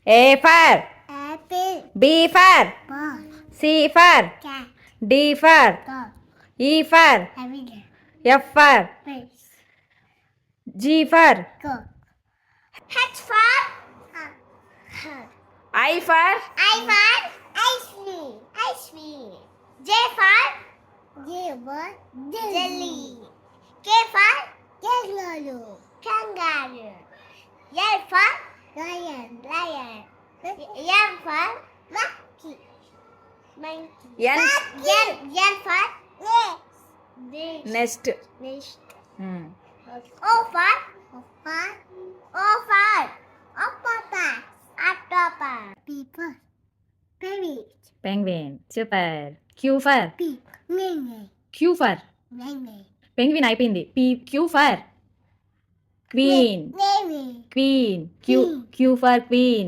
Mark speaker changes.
Speaker 1: A for
Speaker 2: apple,
Speaker 1: B for
Speaker 2: ball,
Speaker 1: C for
Speaker 2: cat,
Speaker 1: D for
Speaker 2: dog,
Speaker 1: E for
Speaker 2: elephant,
Speaker 1: F for
Speaker 2: fish,
Speaker 1: G for
Speaker 2: goat. H for heart.
Speaker 1: I for
Speaker 2: I for ice cream. Ice cream. J for jelly. K for kangaroo. Kangaroo. L for lion. Lion. M for monkey. Monkey.
Speaker 1: N
Speaker 2: N for
Speaker 1: next.
Speaker 2: nest.
Speaker 1: Hmm.
Speaker 2: O for octopus. Octopus. People. Baby.
Speaker 1: Penguin. Super. Q for
Speaker 2: Pig. Nene.
Speaker 1: Q for
Speaker 2: Nene.
Speaker 1: penguin అయిపోయింది. Q for queen.
Speaker 2: Nene.
Speaker 1: Queen. Q for queen.